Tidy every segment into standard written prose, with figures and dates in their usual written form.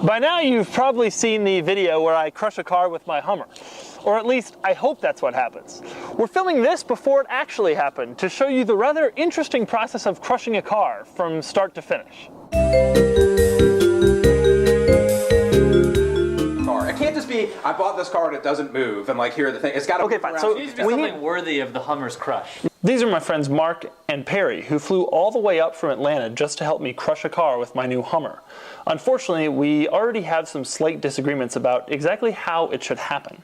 By now you've probably seen the video where I crush a car with my Hummer. Or at least, I hope that's what happens. We're filming this before it actually happened to show you the rather interesting process of crushing a car from start to finish. It can't just be, I bought this car and it doesn't move, and like, here are the thing. It's got to Okay, fine. So it needs to be something worthy of the Hummer's crush. These are my friends Mark and Perry, who flew all the way up from Atlanta just to help me crush a car with my new Hummer. Unfortunately, we already have some slight disagreements about exactly how it should happen.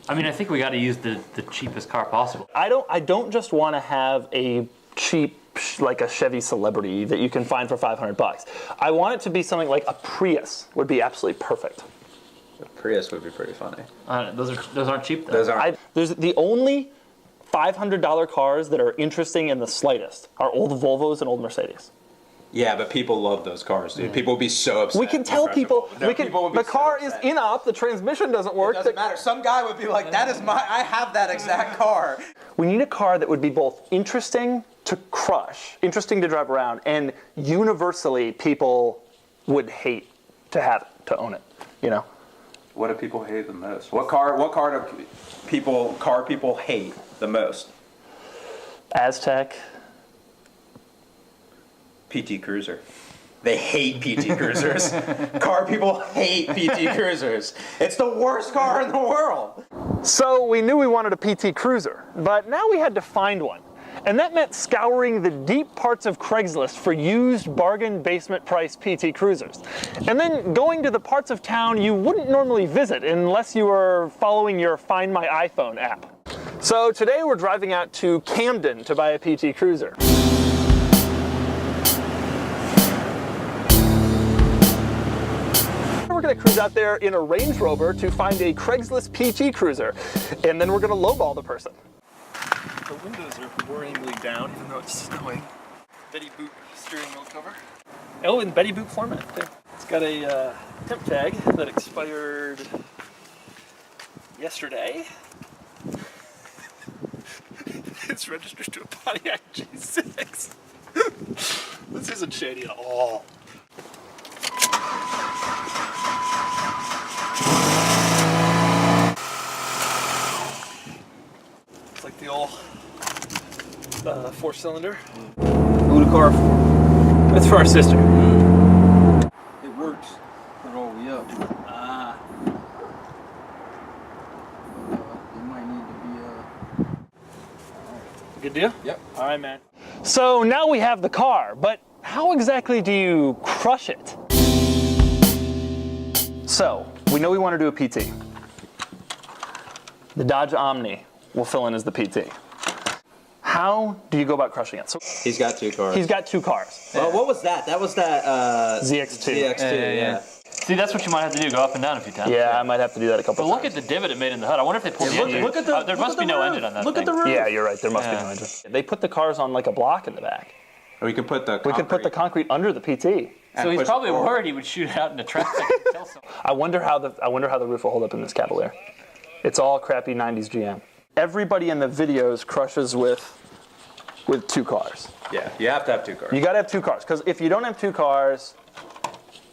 I mean, I think we got to use the cheapest car possible. I don't just want to have a cheap, like a Chevy Celebrity that you can find for $500. I want it to be something like a Prius would be absolutely perfect. A Prius would be pretty funny. Those aren't cheap though. Those aren't. There's the only $500 cars that are interesting in the slightest are old Volvos and old Mercedes. Yeah, but people love those cars, dude. People would be so upset. We can tell people, the car is in-op, the transmission doesn't work. It doesn't matter. Some guy would be like, I have that exact car. We need a car that would be both interesting to crush, interesting to drive around, and universally people would hate to have it, to own it, you know? What do people hate the most? What car do people hate the most? Aztec. PT Cruiser. They hate PT Cruisers. Car people hate PT Cruisers. It's the worst car in the world. So we knew we wanted a PT Cruiser, but now we had to find one. And that meant scouring the deep parts of Craigslist for used bargain basement price PT Cruisers. And then going to the parts of town you wouldn't normally visit unless you were following your Find My iPhone app. So today we're driving out to Camden to buy a PT Cruiser. We're going to cruise out there in a Range Rover to find a Craigslist PT Cruiser, and then we're going to lowball the person. The windows are worryingly down, even though it's snowing. Betty Boot steering wheel cover. Oh, and Betty Boot floor mat too. It's got a temp tag that expired yesterday. It's registered to a Pontiac G6. This isn't shady at all. It's like the old 4-cylinder. Who the car for? It's for our sister. It works. Put it all the way up. It might need to be Good deal? Yep. All right, man. So now we have the car, but how exactly do you crush it? So, we know we want to do a PT. The Dodge Omni will fill in as the PT. How do you go about crushing it? So He's got two cars. he's got two cars. Well, what was that? That was that ZX2. ZX2, yeah. See, that's what you might have to do. Go up and down a few times. Yeah, I might have to do that a couple But times. look at the divot it made in the hood. I wonder if they pulled the engine. look at the- there look must at be the no roof. engine on that Look thing. at the roof. Yeah, you're right. There must be no engine. They put the cars on like a block in the back. We could put the We could put the concrete under the PT. So he's probably worried he would shoot it out into traffic and kill someone. I wonder how the roof will hold up in this Cavalier. It's all crappy 90s GM. Everybody in the videos crushes with two cars. Yeah, you have to have two cars. You gotta have two cars, because if you don't have two cars,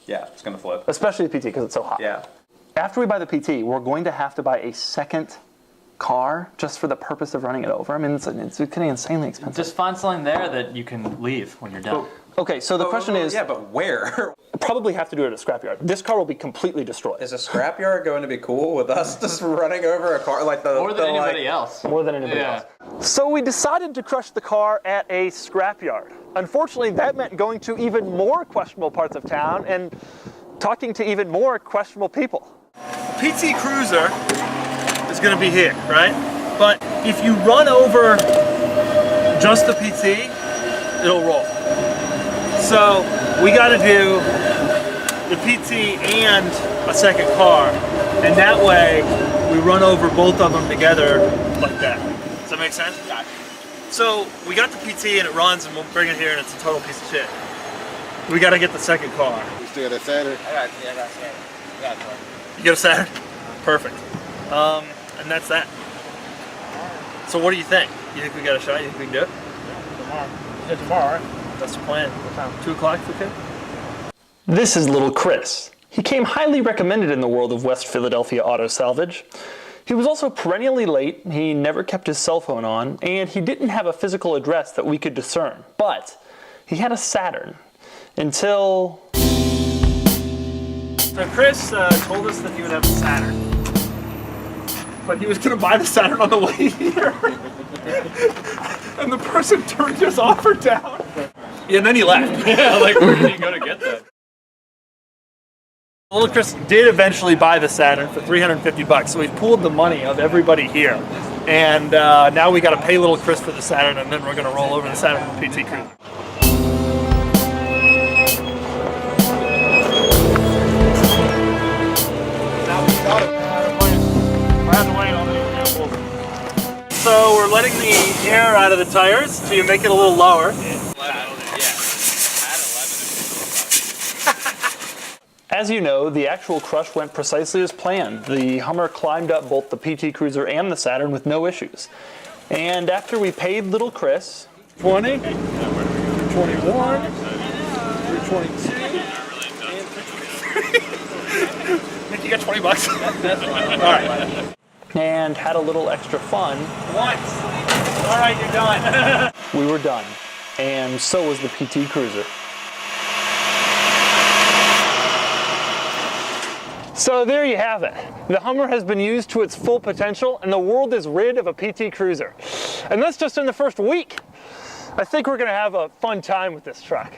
Yeah, it's gonna flip. especially the PT because it's so hot. Yeah. After we buy the PT, we're going to have to buy a second car just for the purpose of running it over. I mean, it's getting insanely expensive. Just find something there that you can leave when you're done. Okay, so the question is, Yeah, but where? probably have to do it at a scrapyard. This car will be completely destroyed. Is a scrapyard going to be cool with us just running over a car like the More than the, anybody else. More than anybody Yeah. else. So we decided to crush the car at a scrapyard. Unfortunately, that meant going to even more questionable parts of town and talking to even more questionable people. PT Cruiser is going to be here, right? But if you run over just the PT, it'll roll. So we got to do the PT and a second car, and that way we run over both of them together like that. Does that make sense? Got it. So we got the PT and it runs, and we'll bring it here and it's a total piece of shit. We got to get the second car. You still got that Saturn? I got Saturn. You get a Saturn? Perfect. And that's that. So what do you think? You think we got a shot? You think we can do it? Tomorrow. Tomorrow, right? That's the plan. What time? 2 o'clock, okay? This is little Chris. He came highly recommended in the world of West Philadelphia auto salvage. He was also perennially late, he never kept his cell phone on, and he didn't have a physical address that we could discern. But he had a Saturn. Until... So Chris told us that he would have a Saturn. But he was going to buy the Saturn on the way here. And the person turned his offer down. Yeah, and then he left. Yeah, like where did he go to get that? Little Chris did eventually buy the Saturn for $350, so we've pooled the money of everybody here. And now we got to pay Little Chris for the Saturn, and then we're going to roll over the Saturn with PT Cruiser. So we're letting the air out of the tires to make it a little lower. As you know, the actual crush went precisely as planned. The Hummer climbed up both the PT Cruiser and the Saturn with no issues. And after we paid Little Chris... 20, 21, 322, and 323. Think you got $20? That's fine. All right. And had a little extra fun. Once. All right, you're done. We were done. And so was the PT Cruiser. So there you have it. The Hummer has been used to its full potential and the world is rid of a PT Cruiser. And that's just in the first week. I think we're gonna have a fun time with this truck.